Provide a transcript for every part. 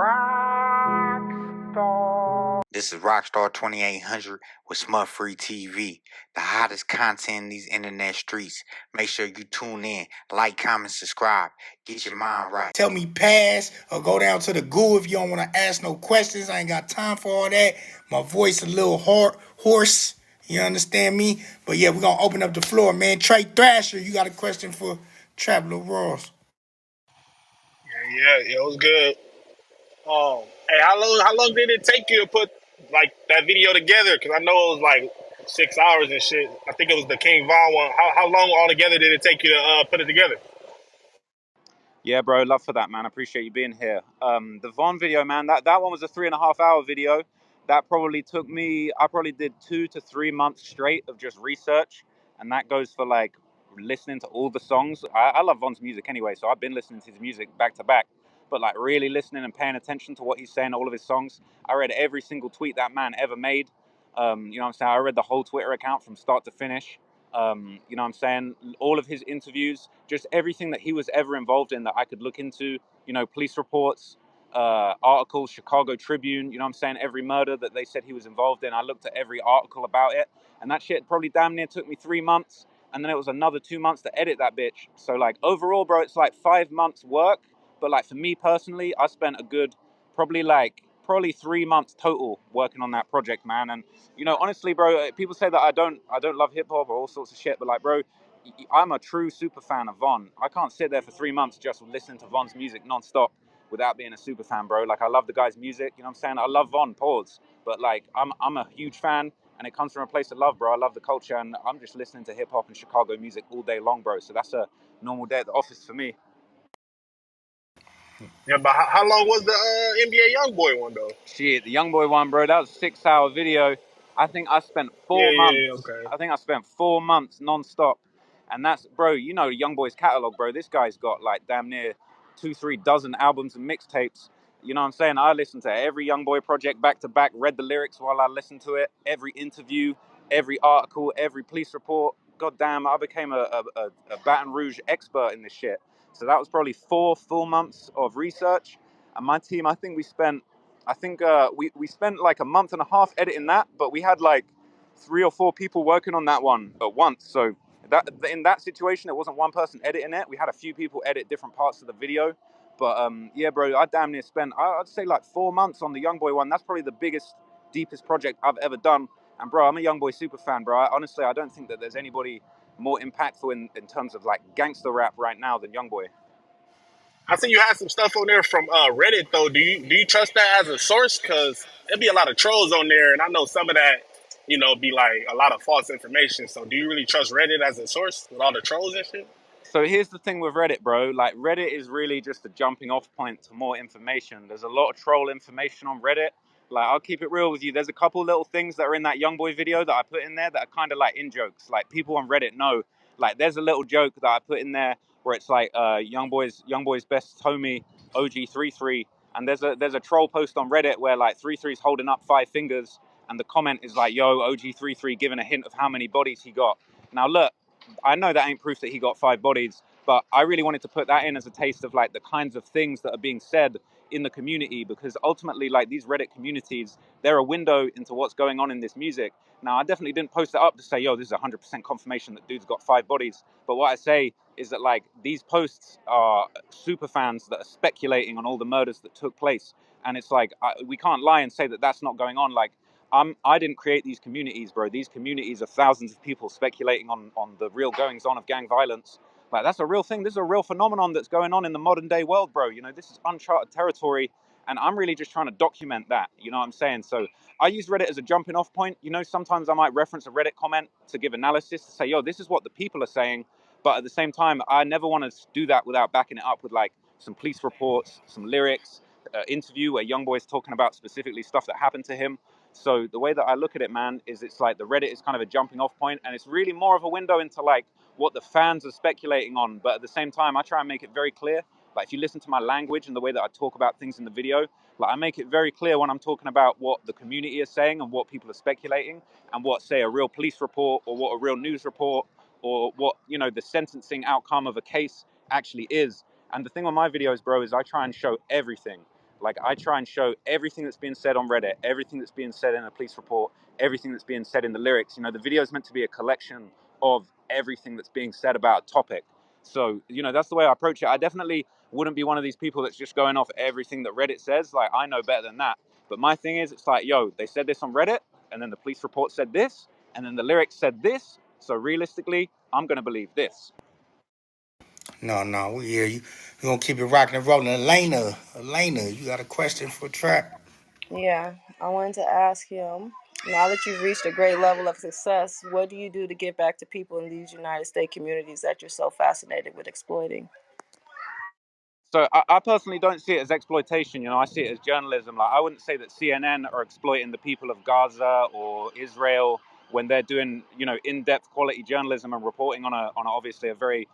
Rockstar. This is Rockstar 2800 with Smutfree TV, the hottest content in these internet streets. Make sure you tune in, like, comment, subscribe, get your mind right. Tell me pass or go down to the goo if you don't want to ask no questions. I ain't got time for all that. My voice a little hoarse. You understand me? But yeah, we're gonna open up the floor, man. Trey Thrasher, you got a question for TrapLoreRoss? Yeah, it was good. Hey, how long did it take you to put like that video together? Because I know it was like 6 hours and shit. I think it was the King Von one. How long altogether did it take you to put it together? Yeah, bro, love for that, man. I appreciate you being here. The Von video, man, that one was a 3.5 hour video. That probably took me, I probably did 2 to 3 months straight of just research. And that goes for like listening to all the songs. I love Von's music anyway, so I've been listening to his music back to back. But like really listening and paying attention to what he's saying, all of his songs. I read every single tweet that man ever made. You know what I'm saying? I read the whole Twitter account from start to finish. You know what I'm saying? All of his interviews, just everything that he was ever involved in that I could look into, you know, police reports, articles, Chicago Tribune, you know what I'm saying? Every murder that they said he was involved in, I looked at every article about it. And that shit probably damn near took me 3 months. And then it was another 2 months to edit that bitch. So like overall, bro, it's like 5 months work. But like for me personally, I spent a good probably 3 months total working on that project, man. And you know, honestly, bro, people say that I don't love hip hop or all sorts of shit, but like, bro, I'm a true super fan of Von. I can't sit there for 3 months just listening to Von's music nonstop without being a super fan, bro. Like, I love the guy's music, you know what I'm saying? I love Von, pause. But like, I'm a huge fan, and it comes from a place of love, bro. I love the culture, and I'm just listening to hip hop and Chicago music all day long, bro. So that's a normal day at the office for me. Yeah, but how long was the NBA YoungBoy one though? Shit, the YoungBoy one, bro, that was a 6 hour video. I think I spent four Yeah, months. okay. I think I spent 4 months nonstop. And that's, bro, you know, YoungBoy's catalog, bro. This guy's got like damn near 2-3 dozen albums and mixtapes. You know what I'm saying? I listened to every YoungBoy project back to back, read the lyrics while I listened to it, every interview, every article, every police report. God damn, I became a Baton Rouge expert in this shit. So that was probably 4 full months of research. And my team, I think we spent like a month and a half editing that, but we had like 3 or 4 people working on that one at once. So that in that situation, it wasn't one person editing it. We had a few people edit different parts of the video. But yeah, bro, I damn near spent, I'd say like 4 months on the YoungBoy one. That's probably the biggest, deepest project I've ever done. And bro, I'm a YoungBoy super fan, bro. Honestly, I don't think that there's anybody more impactful in terms of like gangster rap right now than YoungBoy. I see you had some stuff on there from Reddit though. Do you trust that as a source? Because there'd be a lot of trolls on there, and I know some of that, be like a lot of false information. So do you really trust Reddit as a source with all the trolls and shit? So here's the thing with Reddit, bro. Like, Reddit is really just a jumping off point to more information. There's a lot of troll information on Reddit. Like, I'll keep it real with you. There's a couple little things that are in that YoungBoy video that I put in there that are kind of like in jokes. Like, people on Reddit know. Like, there's a little joke that I put in there where it's like YoungBoy's best homie OG33, and there's a troll post on Reddit where like 33's holding up 5 fingers, and the comment is like, "Yo, OG33 giving a hint of how many bodies he got." Now look, I know that ain't proof that he got 5 bodies, but I really wanted to put that in as a taste of like the kinds of things that are being said in the community, because ultimately, like, these Reddit communities, they're a window into what's going on in this music. Now, I definitely didn't post it up to say, yo, this is 100% confirmation that dude's got 5 bodies. But what I say is that like these posts are super fans that are speculating on all the murders that took place. And it's like, we can't lie and say that that's not going on. Like, I didn't create these communities, bro. These communities are thousands of people speculating on the real goings on of gang violence. Like, that's a real thing. This is a real phenomenon that's going on in the modern day world, bro. You know, this is uncharted territory, and I'm really just trying to document that. You know what I'm saying? So I use Reddit as a jumping off point. You know, sometimes I might reference a Reddit comment to give analysis, to say, yo, this is what the people are saying. But at the same time, I never want to do that without backing it up with like some police reports, some lyrics, interview where YoungBoy's talking about specifically stuff that happened to him. So the way that I look at it, man, is it's like the Reddit is kind of a jumping off point, and it's really more of a window into like what the fans are speculating on. But at the same time, I try and make it very clear. Like, if you listen to my language and the way that I talk about things in the video, like, I make it very clear when I'm talking about what the community is saying and what people are speculating, and what, say, a real police report or what a real news report or what, you know, the sentencing outcome of a case actually is. And the thing on my videos, bro, is I try and show everything. Like, I try and show everything that's being said on Reddit, everything that's being said in a police report, everything that's being said in the lyrics. You know, the video is meant to be a collection of everything that's being said about a topic. So, you know, that's the way I approach it. I definitely wouldn't be one of these people that's just going off everything that Reddit says. Like, I know better than that. But my thing is, it's like, yo, they said this on Reddit, and then the police report said this, and then the lyrics said this. So realistically, I'm going to believe this. No, we hear you. We're gonna keep it rocking and rolling. Elena, you got a question for Trap? Yeah, I wanted to ask him, now that you've reached a great level of success, what do you do to give back to people in these United States communities that you're so fascinated with exploiting? So I personally don't see it as exploitation. You know, I see it as journalism. Like, I wouldn't say that CNN are exploiting the people of Gaza or Israel when they're doing, you know, in-depth quality journalism and reporting on a obviously a very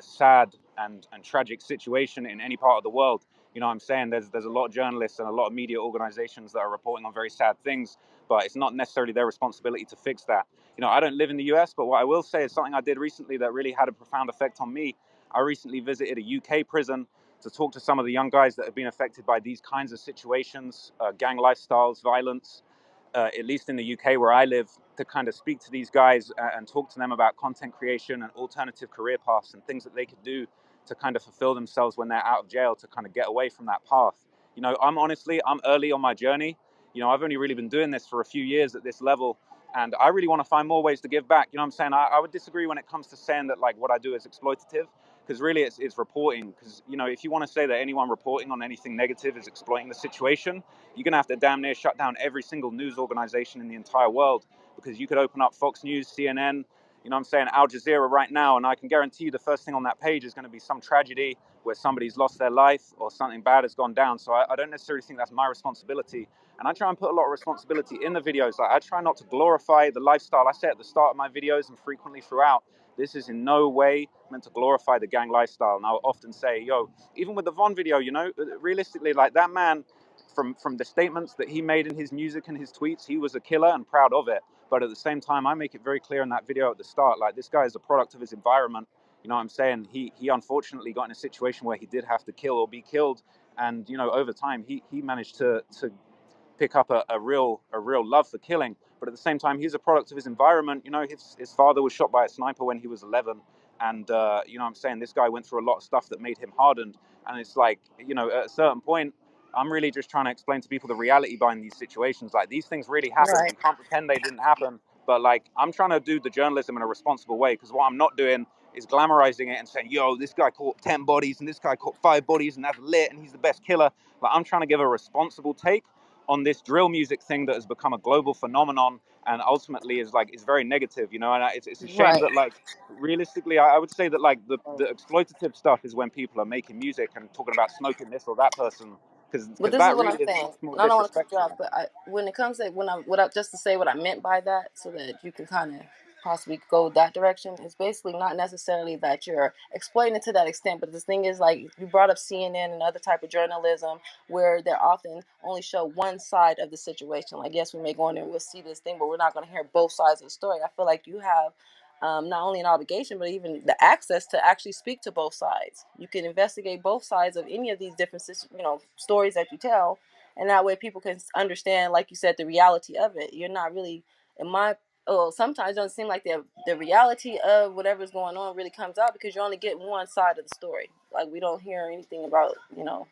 sad and tragic situation in any part of the world. You know what I'm saying? There's a lot of journalists and a lot of media organizations that are reporting on very sad things, but it's not necessarily their responsibility to fix that. You know, I don't live in the US, but what I will say is something I did recently that really had a profound effect on me. I recently visited a UK prison to talk to some of the young guys that have been affected by these kinds of situations, gang lifestyles, violence, at least in the UK where I live, to kind of speak to these guys and talk to them about content creation and alternative career paths and things that they could do to kind of fulfill themselves when they're out of jail, to kind of get away from that path. You know, I'm early on my journey. You know, I've only really been doing this for a few years at this level, and I really want to find more ways to give back. You know what I'm saying? I would disagree when it comes to saying that, like, what I do is exploitative, because really it's reporting. Because, you know, if you want to say that anyone reporting on anything negative is exploiting the situation, you're going to have to damn near shut down every single news organization in the entire world, because you could open up Fox News, CNN, you know what I'm saying, Al Jazeera right now, and I can guarantee you the first thing on that page is going to be some tragedy where somebody's lost their life or something bad has gone down. So I don't necessarily think that's my responsibility. And I try and put a lot of responsibility in the videos. Like, I try not to glorify the lifestyle. I say at the start of my videos and frequently throughout, this is in no way meant to glorify the gang lifestyle. And I'll often say, yo, even with the Von video, you know, realistically, like, that man, from the statements that he made in his music and his tweets, he was a killer and proud of it. But at the same time, I make it very clear in that video at the start, like, this guy is a product of his environment. You know what I'm saying? He unfortunately got in a situation where he did have to kill or be killed. And, you know, over time, he managed to pick up a real love for killing. But at the same time, he's a product of his environment. You know, his father was shot by a sniper when he was 11. And, you know what I'm saying? This guy went through a lot of stuff that made him hardened. And it's like, you know, at a certain point, I'm really just trying to explain to people the reality behind these situations. Like, these things really happen. Right. We can't pretend they didn't happen. But, like, I'm trying to do the journalism in a responsible way, because what I'm not doing is glamorizing it and saying, yo, this guy caught 10 bodies and this guy caught 5 bodies and that's lit and he's the best killer. Like, I'm trying to give a responsible take on this drill music thing that has become a global phenomenon and ultimately is very negative, you know. And it's a shame Right. that, like, realistically, I would say that, like, the exploitative stuff is when people are making music and talking about smoking this or that person, But because this is that what really I'm is saying. much more And I don't want to cut you off, disrespectful. but when it comes to just to say what I meant by that, so that you can kind of possibly go that direction, is basically not necessarily that you're exploiting it to that extent. But the thing is, like, you brought up CNN and other type of journalism where they often only show one side of the situation. Like, yes, we may go in there and we'll see this thing, but we're not going to hear both sides of the story. I feel like you have not only an obligation, but even the access to actually speak to both sides. You can investigate both sides of any of these different, stories that you tell, and that way people can understand, like you said, the reality of it. You're not really, in my, well, sometimes it doesn't seem like the reality of whatever's going on really comes out because you're only getting one side of the story. Like, we don't hear anything about, well,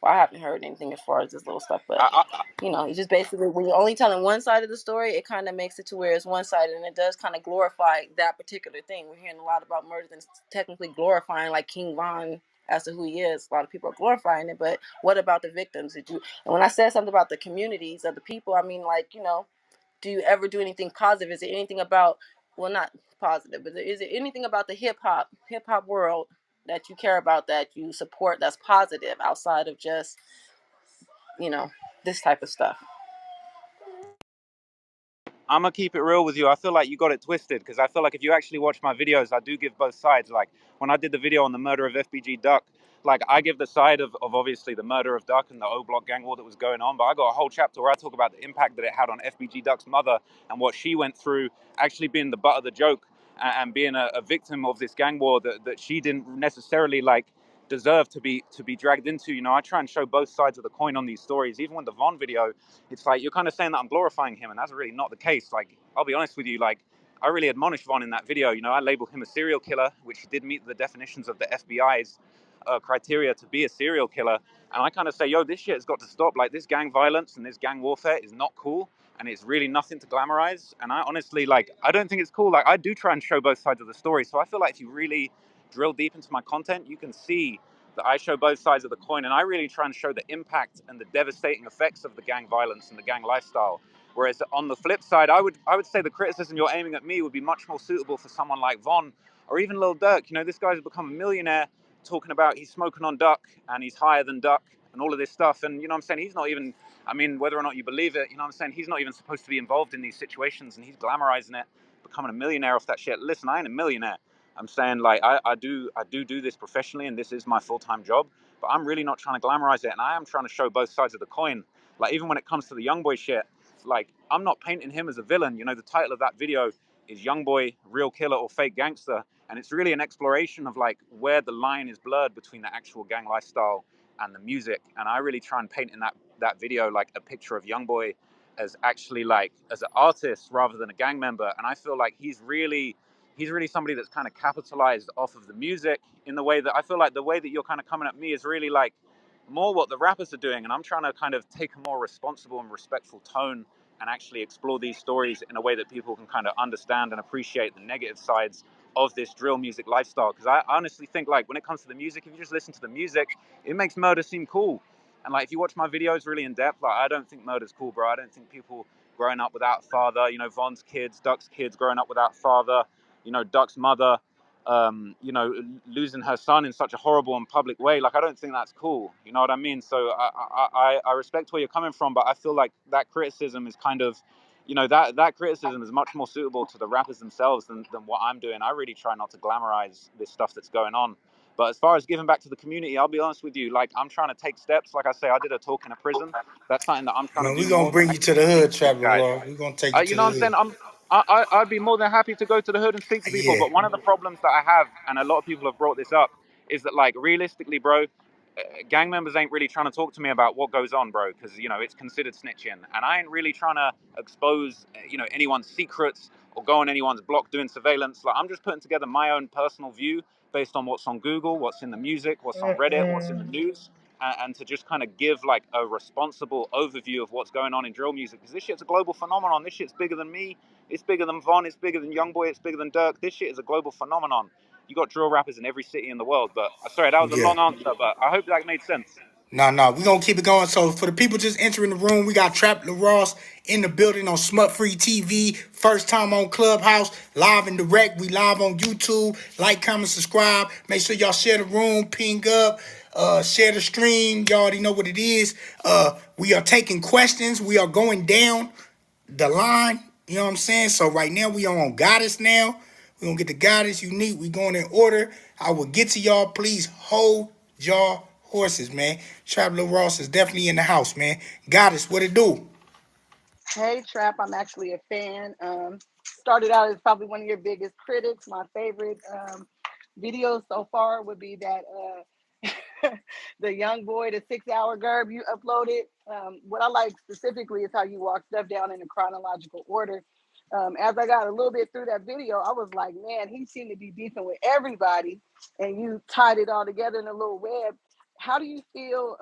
I haven't heard anything as far as this little stuff, but I, I, it's just basically when you're only telling one side of the story, it kind of makes it to where it's one sided, and it does kind of glorify that particular thing. We're hearing a lot about murder and technically glorifying, like, King Von as to who he is. A lot of people are glorifying it, but what about the victims? And when I said something about the communities of the people, I mean, like, do you ever do anything positive? Is it anything about, well, not positive, but is it anything about the hip hop world that you care about, that you support, that's positive outside of just, you know, this type of stuff? I'm gonna keep it real with you. I feel like you got it twisted, because I feel like if you actually watch my videos, I do give both sides. Like, when I did the video on the murder of FBG Duck, like, I give the side of obviously the murder of Duck and the O Block gang war that was going on, but I got a whole chapter where I talk about the impact that it had on FBG Duck's mother and what she went through, actually being the butt of the joke and being a victim of this gang war that she didn't necessarily, like, deserve to be dragged into. You know, I try and show both sides of the coin on these stories. Even with the Von video, it's like you're kind of saying that I'm glorifying him, and that's really not the case. Like, I'll be honest with you, like, I really admonish Von in that video. You know, I label him a serial killer, which did meet the definitions of the FBI's criteria to be a serial killer. And I kind of say, yo, this shit has got to stop. Like, this gang violence and this gang warfare is not cool, and it's really nothing to glamorize. And I honestly, like, I don't think it's cool. Like, I do try and show both sides of the story. So I feel like if you really drill deep into my content, you can see that I show both sides of the coin, and I really try and show the impact and the devastating effects of the gang violence and the gang lifestyle. Whereas on the flip side, I would say the criticism you're aiming at me would be much more suitable for someone like Von or even Lil Durk. You know, this guy's become a millionaire talking about he's smoking on Duck and he's higher than Duck and all of this stuff. And, you know what I'm saying, he's not even, I mean, whether or not you believe it, you know what I'm saying, he's not even supposed to be involved in these situations, and he's glamorizing it, becoming a millionaire off that shit. Listen, I ain't a millionaire. I'm saying, like, I do this professionally, and this is my full-time job, but I'm really not trying to glamorize it, and I am trying to show both sides of the coin. Like, even when it comes to the YoungBoy shit, like, I'm not painting him as a villain. You know, the title of that video is YoungBoy, Real Killer or Fake Gangster, and it's really an exploration of, like, where the line is blurred between the actual gang lifestyle and the music. And I really try and paint in that video, like, a picture of YoungBoy as actually, like, as an artist rather than a gang member. And I feel like he's really somebody that's kind of capitalized off of the music in the way that I feel like the way that you're kind of coming at me is really like more what the rappers are doing. And I'm trying to kind of take a more responsible and respectful tone and actually explore these stories in a way that people can kind of understand and appreciate the negative sides of this drill music lifestyle. Because I honestly think, like, when it comes to the music, if you just listen to the music, it makes murder seem cool. And, like, if you watch my videos really in depth, like, I don't think murder's cool, bro. I don't think people growing up without father, you know, Von's kids, Duck's kids growing up without father, you know, Duck's mother, you know, losing her son in such a horrible and public way. Like, I don't think that's cool. You know what I mean? So I respect where you're coming from, but I feel like that criticism is kind of, you know, that criticism is much more suitable to the rappers themselves than what I'm doing. I really try not to glamorize this stuff that's going on. But as far as giving back to the community, I'll be honest with you, like, I'm trying to take steps. Like I say, I did a talk in a prison. That's something that I'm trying to Man, we do gonna more to bring you to actually the speak hood, to these guys. TrapLoreRoss. We gonna take you You to know the what I'm saying? hood. I'd be more than happy to go to the hood and speak to people. Yeah. But one of the problems that I have, and a lot of people have brought this up, is that, like, realistically, bro, gang members ain't really trying to talk to me about what goes on, bro, because, you know, it's considered snitching. And I ain't really trying to expose, you know, anyone's secrets or go on anyone's block doing surveillance. Like, I'm just putting together my own personal view based on what's on Google, what's in the music, what's on Reddit, what's in the news, and to just kind of give, like, a responsible overview of what's going on in drill music. Because this shit's a global phenomenon. This shit's bigger than me. It's bigger than Von. It's bigger than YoungBoy. It's bigger than Dirk. This shit is a global phenomenon. You got drill rappers in every city in the world. But sorry, that was a Yeah. long answer, but I hope that made sense. No, we gonna keep it going. So for the people just entering the room, we got TrapLoreRoss in the building on Smutfree TV. First time on Clubhouse, live and direct. We live on YouTube. Like, comment, subscribe. Make sure y'all share the room, ping up, share the stream. Y'all already know what it is. We are taking questions. We are going down the line. You know what I'm saying? So right now we are on Goddess now. We're gonna get the Goddess unique. We going in order. I will get to y'all. Please hold y'all horses, man. TrapLoreRoss is definitely in the house, man. Goddess, what it do? Hey Trap, I'm actually a fan. Started out as probably one of your biggest critics. My favorite video so far would be that the YoungBoy, the 6-hour Gerb you uploaded. What I like specifically is how you walk stuff down in a chronological order. As I got a little bit through that video, I was like, man, he seemed to be beefing with everybody, and you tied it all together in a little web. How do you feel?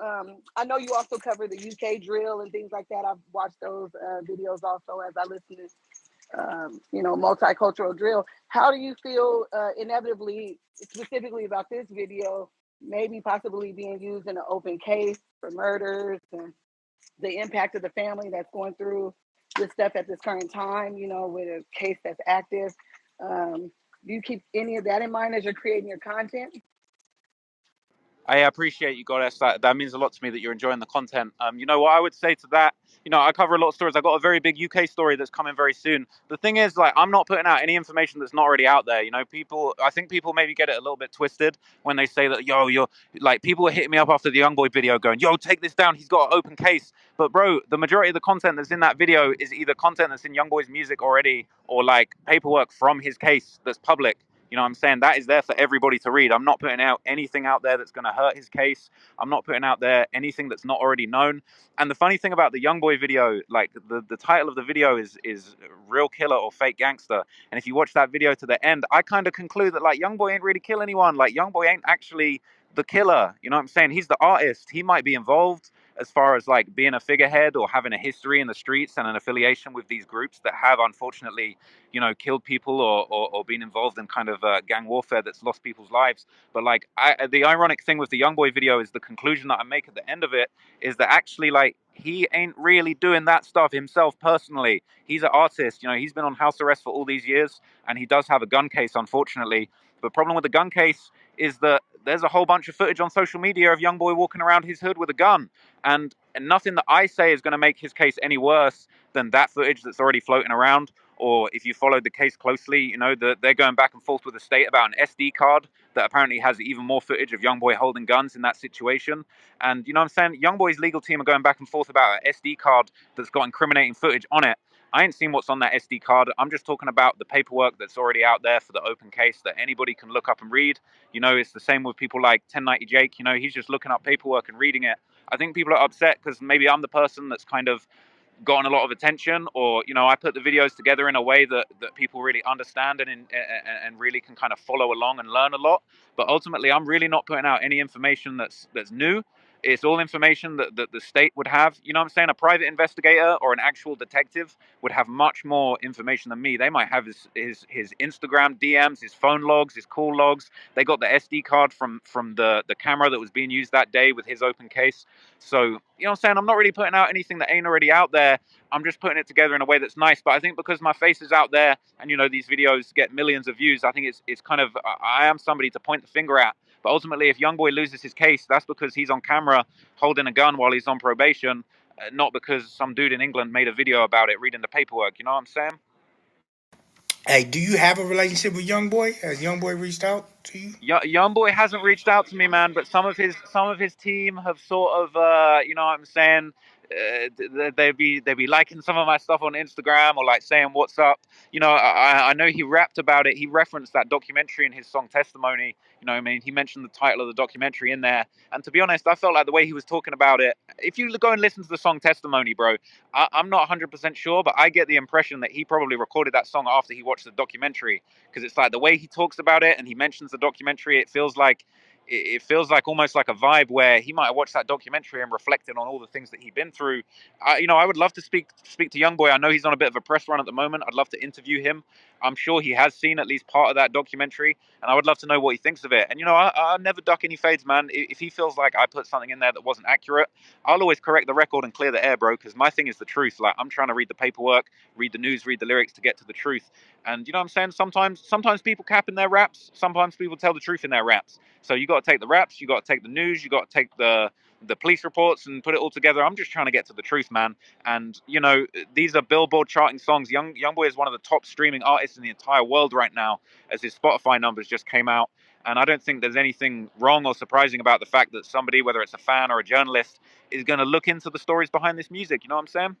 I know you also cover the UK drill and things like that. I've watched those videos also as I listen to, you know, multicultural drill. How do you feel inevitably, specifically about this video, maybe possibly being used in an open case for murders and the impact of the family that's going through this stuff at this current time, you know, with a case that's active? Do you keep any of that in mind as you're creating your content? I appreciate you, Goddess. That means a lot to me that you're enjoying the content. You know what I would say to that? You know, I cover a lot of stories. I got a very big UK story that's coming very soon. The thing is, like, I'm not putting out any information that's not already out there. You know, I think people maybe get it a little bit twisted when they say that, yo, you're like, people are hitting me up after the YoungBoy video going, yo, take this down. He's got an open case. But bro, the majority of the content that's in that video is either content that's in YoungBoy's music already or like paperwork from his case that's public. You know what I'm saying? That is there for everybody to read. I'm not putting out anything out there that's going to hurt his case. I'm not putting out there anything that's not already known. And the funny thing about the YoungBoy video, like the title of the video is Real Killer or Fake Gangster. And if you watch that video to the end, I kind of conclude that like YoungBoy ain't really kill anyone. Like YoungBoy ain't actually the killer. You know what I'm saying? He's the artist. He might be involved as far as like being a figurehead or having a history in the streets and an affiliation with these groups that have unfortunately, you know, killed people or been involved in kind of gang warfare that's lost people's lives. But like the ironic thing with the YoungBoy video is the conclusion that I make at the end of it is that actually like he ain't really doing that stuff himself personally. He's an artist, you know, he's been on house arrest for all these years and he does have a gun case, unfortunately. The problem with the gun case is that there's a whole bunch of footage on social media of YoungBoy walking around his hood with a gun. And nothing that I say is going to make his case any worse than that footage that's already floating around. Or if you followed the case closely, you know, they're going back and forth with the state about an SD card that apparently has even more footage of YoungBoy holding guns in that situation. And you know what I'm saying? YoungBoy's legal team are going back and forth about an SD card that's got incriminating footage on it. I ain't seen what's on that SD card. I'm just talking about the paperwork that's already out there for the open case that anybody can look up and read. You know, it's the same with people like 1090 Jake. You know, he's just looking up paperwork and reading it. I think people are upset because maybe I'm the person that's kind of gotten a lot of attention, or you know, I put the videos together in a way that people really understand and really can kind of follow along and learn a lot. But ultimately, I'm really not putting out any information that's new. It's all information that the state would have. You know what I'm saying? A private investigator or an actual detective would have much more information than me. They might have his Instagram DMs, his phone logs, his call logs. They got the SD card from the camera that was being used that day with his open case. So, you know what I'm saying? I'm not really putting out anything that ain't already out there. I'm just putting it together in a way that's nice. But I think because my face is out there and, you know, these videos get millions of views, I think it's kind of, I am somebody to point the finger at. But ultimately, if YoungBoy loses his case, that's because he's on camera holding a gun while he's on probation, not because some dude in England made a video about it reading the paperwork. You know what I'm saying? Hey, do you have a relationship with YoungBoy? Has YoungBoy reached out to you? YoungBoy hasn't reached out to me, man, but some of his team have sort of, you know what I'm saying, they'd be liking some of my stuff on Instagram or like saying what's up. You know, I know he rapped about it. He referenced that documentary in his song Testimony. You know what I mean? He mentioned the title of the documentary in there. And to be honest, I felt like the way he was talking about it, if you go and listen to the song Testimony, bro, I'm not 100% sure, but I get the impression that he probably recorded that song after he watched the documentary, because it's like the way he talks about it and he mentions the documentary, it feels like almost like a vibe where he might have watched that documentary and reflected on all the things that he'd been through. You know, I would love to speak to YoungBoy. I know he's on a bit of a press run at the moment. I'd love to interview him. I'm sure he has seen at least part of that documentary, and I would love to know what he thinks of it. And you know, I never duck any fades, man. If he feels like I put something in there that wasn't accurate, I'll always correct the record and clear the air, bro, because my thing is the truth. Like, I'm trying to read the paperwork, read the news, read the lyrics to get to the truth. And you know what I'm saying? Sometimes people cap in their raps. Sometimes people tell the truth in their raps. So you got to take the raps, you got to take the news, you got to take the police reports and put it all together. I'm just trying to get to the truth, man. And you know, these are Billboard charting songs. YoungBoy is one of the top streaming artists in the entire world right now, as his Spotify numbers just came out. And I don't think there's anything wrong or surprising about the fact that somebody, whether it's a fan or a journalist, is going to look into the stories behind this music. You know what I'm saying?